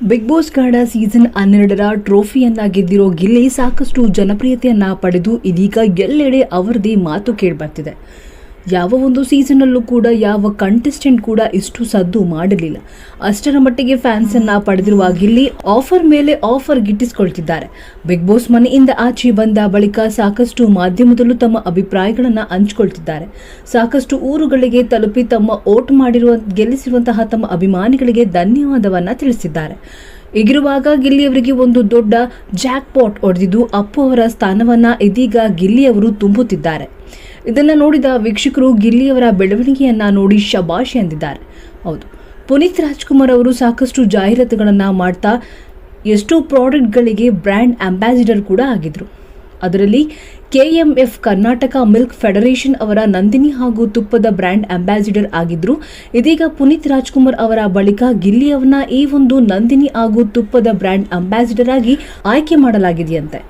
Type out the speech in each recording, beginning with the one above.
Big Boss Kannada season 12ರ ಟ್ರೋಫಿಯನ್ನ ಗೆದ್ದಿರೋ ಗಿಲ್ಲಿ ಸಾಕಷ್ಟು ಜನಪ್ರಿಯತೆಯನ್ನ ಪಡೆದು ಇದೀಗ ಎಲ್ಲೆಡೆ ಅವರದೇ ಮಾತು ಕೇಳಿಬರ್ತಿದೆ. ಯಾವ ಒಂದು ಸೀಸನ್ನಲ್ಲೂ ಕೂಡ ಯಾವ ಕಂಟೆಸ್ಟೆಂಟ್ ಕೂಡ ಇಷ್ಟು ಸದ್ದು ಮಾಡಲಿಲ್ಲ. ಅಷ್ಟರ ಮಟ್ಟಿಗೆ ಫ್ಯಾನ್ಸ್ ಅನ್ನ ಪಡೆದಿರುವ ಗಿಲ್ಲಿ ಆಫರ್ ಮೇಲೆ ಆಫರ್ ಗಿಟ್ಟಿಸಿಕೊಳ್ತಿದ್ದಾರೆ. ಬಿಗ್ ಬಾಸ್ ಮನೆಯಿಂದ ಆಚೆ ಬಂದ ಬಳಿಕ ಸಾಕಷ್ಟು ಮಾಧ್ಯಮದಲ್ಲೂ ತಮ್ಮ ಅಭಿಪ್ರಾಯಗಳನ್ನು ಹಂಚಿಕೊಳ್ತಿದ್ದಾರೆ. ಸಾಕಷ್ಟು ಊರುಗಳಿಗೆ ತಲುಪಿ ತಮ್ಮ ಓಟ್ ಗೆಲ್ಲಿಸಿರುವಂತಹ ತಮ್ಮ ಅಭಿಮಾನಿಗಳಿಗೆ ಧನ್ಯವಾದವನ್ನ ತಿಳಿಸಿದ್ದಾರೆ. ಹೀಗಿರುವಾಗ ಗಿಲ್ಲಿ ಅವರಿಗೆ ಒಂದು ದೊಡ್ಡ ಜಾಕ್ ಪಾಟ್ ಹೊಡೆದಿದ್ದು ಅಪ್ಪು ಅವರ ಸ್ಥಾನವನ್ನ ಇದೀಗ ಗಿಲ್ಲಿ ಅವರು ತುಂಬುತ್ತಿದ್ದಾರೆ. ಇದನ್ನು ನೋಡಿದ ವೀಕ್ಷಕರು ಗಿಲ್ಲಿಯವರ ಬೆಳವಣಿಗೆಯನ್ನ ನೋಡಿ ಶಬಾಷ್ ಎಂದಿದ್ದಾರೆ. ಹೌದು, ಪುನೀತ್ ರಾಜ್ಕುಮಾರ್ ಅವರು ಸಾಕಷ್ಟು ಜಾಹೀರಾತುಗಳನ್ನು ಮಾಡ್ತಾ ಎಷ್ಟೋ ಪ್ರಾಡಕ್ಟ್ಗಳಿಗೆ ಬ್ರ್ಯಾಂಡ್ ಅಂಬಾಸಿಡರ್ ಕೂಡ ಆಗಿದ್ರು. ಅದರಲ್ಲಿ KMF ಕರ್ನಾಟಕ ಮಿಲ್ಕ್ ಫೆಡರೇಷನ್ ಅವರ ನಂದಿನಿ ಹಾಗೂ ತುಪ್ಪದ ಬ್ರ್ಯಾಂಡ್ ಅಂಬಾಸಿಡರ್ ಆಗಿದ್ರು. ಇದೀಗ ಪುನೀತ್ ರಾಜ್ಕುಮಾರ್ ಅವರ ಬಳಿಕ ಗಿಲ್ಲಿ ಅವರನ್ನ ಈ ಒಂದು ನಂದಿನಿ ಹಾಗೂ ತುಪ್ಪದ ಬ್ರ್ಯಾಂಡ್ ಅಂಬಾಸಿಡರ್ ಆಗಿ ಆಯ್ಕೆ ಮಾಡಲಾಗಿದೆಯಂತೆ.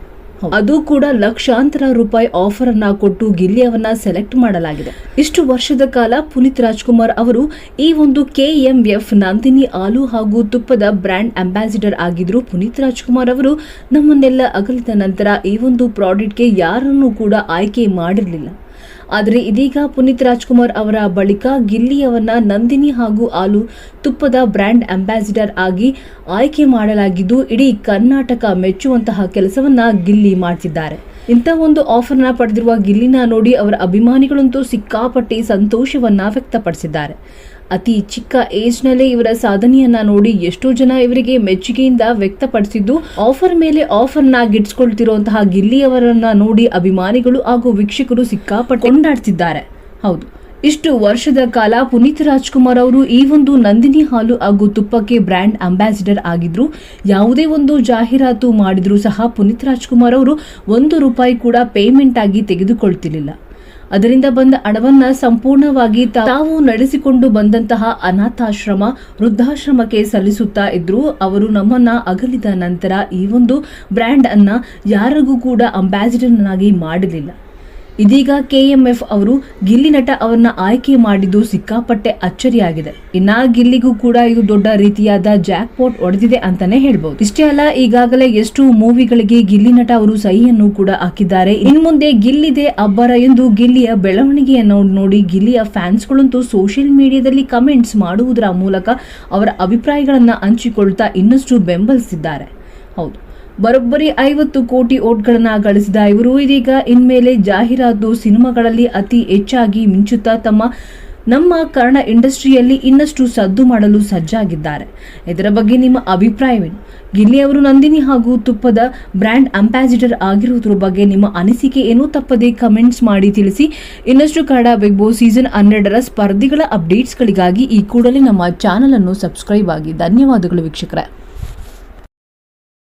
ಅದು ಕೂಡ ಲಕ್ಷಾಂತರ ರೂಪಾಯಿ ಆಫರ್ ಅನ್ನ ಕೊಟ್ಟು ಗಿಲ್ಲಿ ಅವರನ್ನ ಸೆಲೆಕ್ಟ್ ಮಾಡಲಾಗಿದೆ. ಇಷ್ಟು ವರ್ಷದ ಕಾಲ ಪುನೀತ್ ರಾಜ್ಕುಮಾರ್ ಅವರು ಈ ಒಂದು KMF ನಂದಿನಿ ಹಾಲು ಹಾಗೂ ತುಪ್ಪದ ಬ್ರ್ಯಾಂಡ್ ಅಂಬಾಸಿಡರ್ ಆಗಿದ್ರು. ಪುನೀತ್ ರಾಜ್ಕುಮಾರ್ ಅವರು ನಮ್ಮನ್ನೆಲ್ಲ ಅಗಲಿದ ನಂತರ ಈ ಒಂದು ಪ್ರಾಡಕ್ಟ್ಗೆ ಯಾರನ್ನೂ ಕೂಡ ಆಯ್ಕೆ ಮಾಡಿರಲಿಲ್ಲ. ಆದರೆ ಇದೀಗ ಪುನೀತ್ ರಾಜ್ಕುಮಾರ್ ಅವರ ಬಳಿಕ ಗಿಲ್ಲಿಯವನ್ನ ನಂದಿನಿ ಹಾಗೂ ಹಾಲು ತುಪ್ಪದ ಬ್ರ್ಯಾಂಡ್ ಅಂಬಾಸಿಡರ್ ಆಗಿ ಆಯ್ಕೆ ಮಾಡಲಾಗಿದ್ದು ಇಡೀ ಕರ್ನಾಟಕ ಮೆಚ್ಚುವಂತಹ ಕೆಲಸವನ್ನ ಗಿಲ್ಲಿ ಮಾಡ್ತಿದ್ದಾರೆ. ಇಂಥ ಒಂದು ಆಫರ್ನ ಪಡೆದಿರುವ ಗಿಲ್ಲಿನ ನೋಡಿ ಅವರ ಅಭಿಮಾನಿಗಳಂತೂ ಸಿಕ್ಕಾಪಟ್ಟಿ ಸಂತೋಷವನ್ನ ವ್ಯಕ್ತಪಡಿಸಿದ್ದಾರೆ. ಅತಿ ಚಿಕ್ಕ ಏಜ್ನಲ್ಲೇ ಇವರ ಸಾಧನೆಯನ್ನ ನೋಡಿ ಎಷ್ಟೋ ಜನ ಇವರಿಗೆ ಮೆಚ್ಚುಗೆಯಿಂದ ವ್ಯಕ್ತಪಡಿಸಿದ್ದು ಆಫರ್ ಮೇಲೆ ಆಫರ್ನ ಗಿಟ್ಸ್ಕೊಳ್ತಿರುವಂತಹ ಗಿಲ್ಲಿಯವರನ್ನ ನೋಡಿ ಅಭಿಮಾನಿಗಳು ಹಾಗೂ ವೀಕ್ಷಕರು ಸಿಕ್ಕಾಪಟ್ಟೆ ಕೊಂಡಾಡ್ತಿದ್ದಾರೆ. ಹೌದು, ಇಷ್ಟು ವರ್ಷದ ಕಾಲ ಪುನೀತ್ ರಾಜ್ಕುಮಾರ್ ಅವರು ಈ ಒಂದು ನಂದಿನಿ ಹಾಲು ಹಾಗೂ ತುಪ್ಪಕ್ಕೆ ಬ್ರ್ಯಾಂಡ್ ಅಂಬಾಸಿಡರ್ ಆಗಿದ್ರು. ಯಾವುದೇ ಒಂದು ಜಾಹೀರಾತು ಮಾಡಿದ್ರು ಸಹ ಪುನೀತ್ ರಾಜ್ಕುಮಾರ್ ಅವರು ₹1 ಕೂಡ ಪೇಮೆಂಟ್ ಆಗಿ ತೆಗೆದುಕೊಳ್ತಿರ್ಲಿಲ್ಲ. ಅದರಿಂದ ಬಂದ ಹಣವನ್ನ ಸಂಪೂರ್ಣವಾಗಿ ತಾವು ನಡೆಸಿಕೊಂಡು ಬಂದಂತಹ ಅನಾಥಾಶ್ರಮ, ವೃದ್ಧಾಶ್ರಮಕ್ಕೆ ಸಲ್ಲಿಸುತ್ತಾ ಇದ್ರು. ಅವರು ನಮ್ಮನ್ನ ಅಗಲಿದ ನಂತರ ಈ ಒಂದು ಬ್ರ್ಯಾಂಡ್ ಅನ್ನ ಯಾರಿಗೂ ಕೂಡ ಅಂಬಾಸಿಡರ್ನಾಗಿ ಮಾಡಲಿಲ್ಲ. ಇದೀಗ KMF ಅವರು ಗಿಲ್ಲಿ ನಟ ಅವರನ್ನ ಆಯ್ಕೆ ಮಾಡಿದ್ದು ಸಿಕ್ಕಾಪಟ್ಟೆ ಅಚ್ಚರಿಯಾಗಿದೆ. ಇನ್ನ ಗಿಲ್ಲಿಗೂ ಕೂಡ ಇದು ದೊಡ್ಡ ರೀತಿಯಾದ ಜಾಕ್ ಪಾಟ್ ಹೊಡೆದಿದೆ ಅಂತಾನೆ ಹೇಳ್ಬಹುದು. ಇಷ್ಟೇ ಅಲ್ಲ, ಈಗಾಗಲೇ ಎಷ್ಟು ಮೂವಿಗಳಿಗೆ ಗಿಲ್ಲಿ ನಟ ಅವರು ಸಹಿಯನ್ನು ಕೂಡ ಹಾಕಿದ್ದಾರೆ. ಇನ್ ಮುಂದೆ ಗಿಲ್ಲಿದೆ ಅಬ್ಬರ ಎಂದು ಗಿಲ್ಲಿಯ ಬೆಳವಣಿಗೆಯನ್ನು ನೋಡಿ ಗಿಲ್ಲಿಯ ಫ್ಯಾನ್ಸ್ಗಳಂತೂ ಸೋಷಿಯಲ್ ಮೀಡಿಯಾದಲ್ಲಿ ಕಮೆಂಟ್ಸ್ ಮಾಡುವುದರ ಮೂಲಕ ಅವರ ಅಭಿಪ್ರಾಯಗಳನ್ನ ಹಂಚಿಕೊಳ್ತಾ ಇನ್ನಷ್ಟು ಬೆಂಬಲಿಸಿದ್ದಾರೆ. ಹೌದು, ಬರೋಬ್ಬರಿ 50 ಕೋಟಿ ಓಟ್ಗಳನ್ನ ಗಳಿಸಿದ ಇವರು ಇದೀಗ ಇನ್ಮೇಲೆ ಜಾಹೀರಾತು ಸಿನಿಮಾಗಳಲ್ಲಿ ಅತಿ ಹೆಚ್ಚಾಗಿ ಮಿಂಚುತ್ತಾ ನಮ್ಮ ಕನ್ನಡ ಇಂಡಸ್ಟ್ರಿಯಲ್ಲಿ ಇನ್ನಷ್ಟು ಸದ್ದು ಮಾಡಲು ಸಜ್ಜಾಗಿದ್ದಾರೆ. ಇದರ ಬಗ್ಗೆ ನಿಮ್ಮ ಅಭಿಪ್ರಾಯವೇನು? ಗಿಲ್ಲಿ ಅವರು ನಂದಿನಿ ಹಾಗೂ ತುಪ್ಪದ ಬ್ರ್ಯಾಂಡ್ ಅಂಬಾಸಿಡರ್ ಆಗಿರುವುದರ ಬಗ್ಗೆ ನಿಮ್ಮ ಅನಿಸಿಕೆ ಏನು? ತಪ್ಪದೆ ಕಮೆಂಟ್ಸ್ ಮಾಡಿ ತಿಳಿಸಿ. ಇನ್ನಷ್ಟು ಕನ್ನಡ ಬಿಗ್ ಬಾಸ್ ಸೀಸನ್ 12ರ ಸ್ಪರ್ಧಿಗಳ ಅಪ್ಡೇಟ್ಸ್ಗಳಿಗಾಗಿ ಈ ಕೂಡಲೇ ನಮ್ಮ ಚಾನಲ್ ಅನ್ನು ಸಬ್ಸ್ಕ್ರೈಬ್ ಆಗಿ. ಧನ್ಯವಾದಗಳು ವೀಕ್ಷಕರೇ.